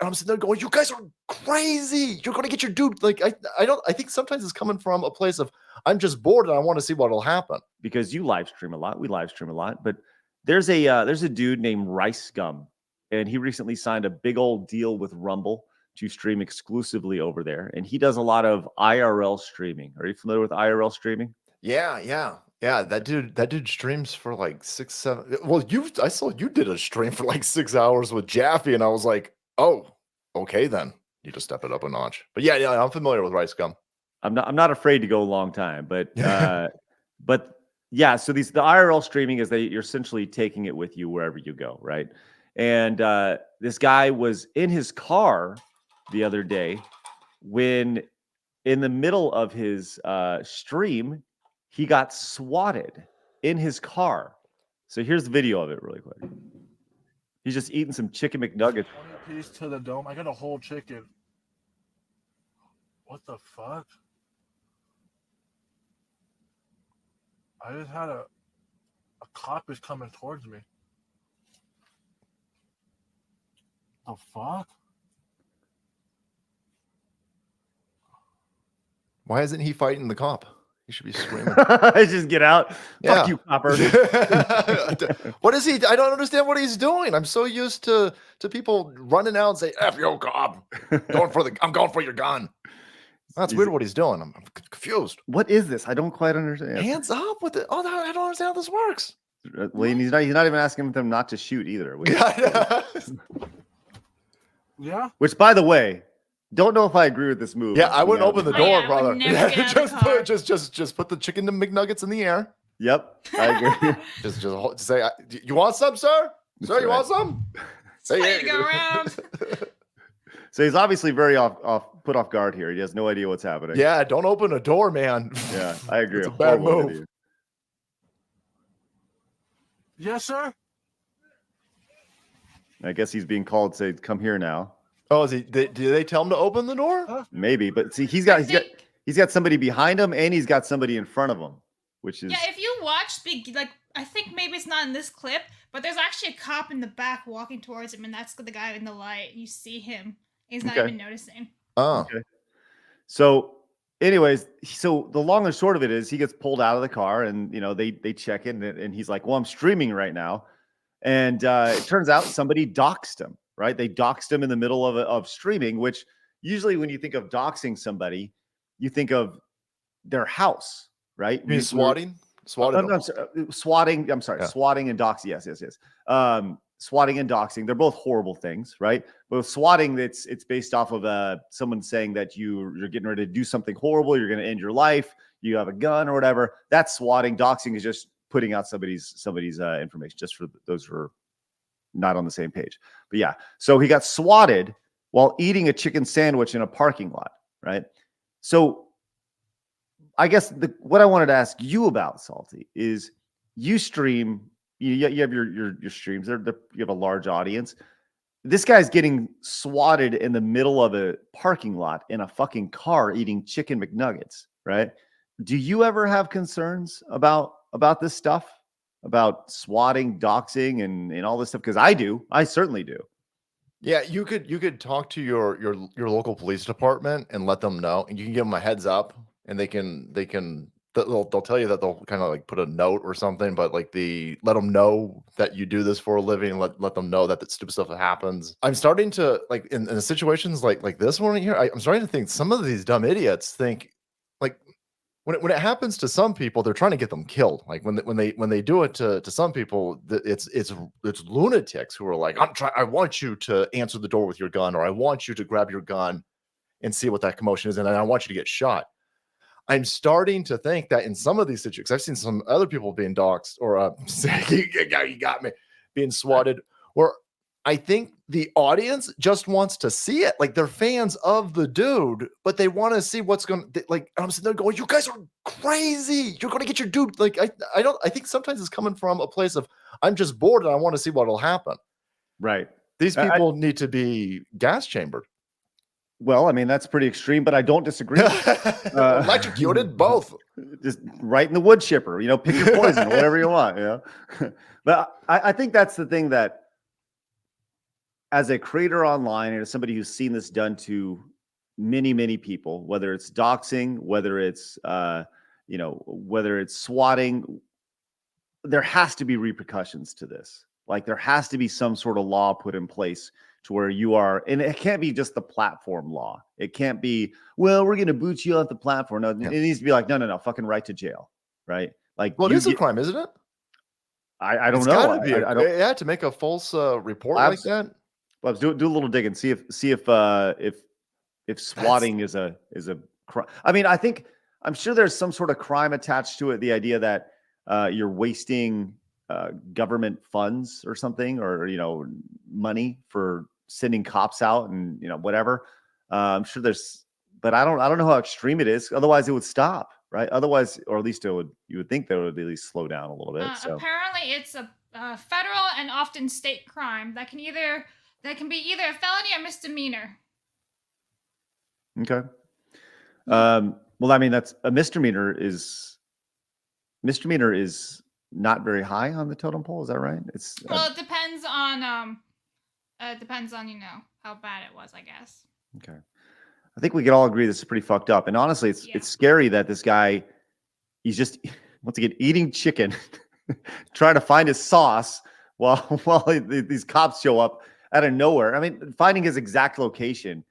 I'm sitting there going, you guys are crazy. You're going to get your dude. Like, I think sometimes it's coming from a place of, I'm just bored and I want to see what'll happen. Because you live stream a lot. We live stream a lot, but there's a dude named Ricegum, and he recently signed a big old deal with Rumble to stream exclusively over there. And he does a lot of IRL streaming. Are you familiar with IRL streaming? Yeah. That dude streams for like 6, 7. Well, I saw you did a stream for like 6 hours with Jaffe, and I was like, oh, okay, then you just step it up a notch. But yeah, I'm familiar with Ricegum. I'm not afraid to go a long time, but yeah. So the IRL streaming is you're essentially taking it with you wherever you go, right? And this guy was in his car the other day when, in the middle of his stream, he got swatted in his car. So here's the video of it really quick. He's just eating some chicken McNuggets. 20 piece to the dome. I got a whole chicken. What the fuck? I just had a cop is coming towards me. The fuck? Why isn't he fighting the cop? He should be screaming. Just get out. Yeah. Fuck you, copper. What is he? I don't understand what he's doing. I'm so used to people running out and say, F you, cop. I'm going for your gun. That's weird what he's doing. I'm confused. What is this? I don't quite understand. Hands up with it. Oh, I don't understand how this works. Well, he's not even asking them not to shoot either. Yeah. Which, by the way, don't know if I agree with this move. Yeah, I wouldn't open the door, brother. Just put the chicken McNuggets in the air. Yep, I agree. just say, you want some, sir? Sir, That's you want some? Say Way to go around. So he's obviously very put off guard here. He has no idea what's happening. Yeah, don't open a door, man. Yeah, I agree. It's a bad move. Idiot. Yes, sir. I guess he's being called to say, "Come here now." Oh, is he? Did they tell him to open the door? Maybe, but see, he's got somebody behind him and he's got somebody in front of him, which is Yeah, if you watch I think maybe it's not in this clip, but there's actually a cop in the back walking towards him, and that's the guy in the light. You see him. He's not even noticing. Oh. Okay. So, anyways, so the long and short of it is he gets pulled out of the car, and they check in, and he's like, "Well, I'm streaming right now," and it turns out somebody doxed him. Right? They doxed him in the middle of streaming, which usually when you think of doxing somebody, you think of their house, right? You mean swatting? Swatting. Swatting. I'm sorry. Yeah. Swatting and doxing. Yes. Swatting and doxing. They're both horrible things, right? But with swatting, it's based off of someone saying that you're getting ready to do something horrible. You're going to end your life. You have a gun or whatever. That's swatting. Doxing is just putting out somebody's information, just for those who are not on the same page. But yeah, so he got swatted while eating a chicken sandwich in a parking lot, right? So I guess what I wanted to ask you about, Salty, is you stream, you have your streams, you have a large audience. This guy's getting swatted in the middle of a parking lot in a fucking car eating chicken McNuggets, right? Do you ever have concerns about this stuff? About swatting, doxing, and all this stuff? Because I certainly do. Yeah, you could talk to your local police department and let them know, and you can give them a heads up, and they'll tell you that they'll kind of like put a note or something, but like let them know that you do this for a living, and let them know that stupid stuff happens. I'm starting to, like, in situations like this one here, I'm starting to think some of these dumb idiots think, like, when it happens to some people, they're trying to get them killed. Like when they do it to some people, it's lunatics who are like, I want you to answer the door with your gun, or I want you to grab your gun and see what that commotion is, and I want you to get shot. I'm starting to think that in some of these situations, I've seen some other people being doxxed or you got me, being swatted, where I think the audience just wants to see it. Like, they're fans of the dude, but they want to see what's going to, like, I'm sitting there going, you guys are crazy. You're going to get your dude. Like, I think sometimes it's coming from a place of, I'm just bored and I want to see what'll happen. Right. These people need to be gas chambered. Well, I mean, that's pretty extreme, but I don't disagree. Electrocuted, both. Just right in the wood chipper, pick your poison, whatever you want, But I think that's the thing that as a creator online and as somebody who's seen this done to many, many people, whether it's doxing, whether it's whether it's swatting, there has to be repercussions to this. Like there has to be some sort of law put in place to where you are, and it can't be just the platform law. It can't be, well, we're going to boot you off the platform. No, Yeah. it needs to be like, no, fucking right to jail, right? Like, Well, it you is a get, crime, isn't it? I don't It's know. gotta be. I don't. Yeah, to make a false report like that. Well, do a little digging. See if swatting is a crime. I mean, I'm sure there's some sort of crime attached to it. The idea that you're wasting government funds or something, or money for sending cops out and whatever. I'm sure there's, but I don't know how extreme it is. Otherwise, it would stop, right? Otherwise, or at least you would think that it would at least slow down a little bit. So apparently, it's a federal and often state crime that can be either a felony or misdemeanor. okay. Well, I mean, that's a misdemeanor is not very high on the totem pole. Is that right? It's Well, it depends on how bad it was, I guess. okay. I think we can all agree this is pretty fucked up. And honestly, it's scary that this guy, he's just once again eating chicken, trying to find his sauce while these cops show up out of nowhere. I mean, finding his exact location.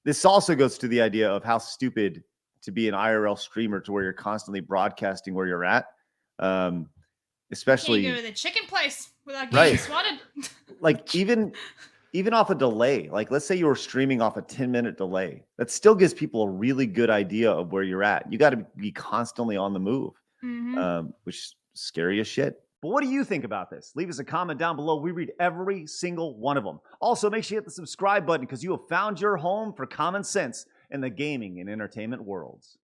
This also goes to the idea of how stupid to be an IRL streamer to where you're constantly broadcasting where you're at. Especially can't go to the chicken place without getting swatted. Like even off a delay, like let's say you were streaming off a 10-minute delay, that still gives people a really good idea of where you're at. You got to be constantly on the move, which is scary as shit. But what do you think about this? Leave us a comment down below. We read every single one of them. Also, make sure you hit the subscribe button because you have found your home for common sense in the gaming and entertainment worlds.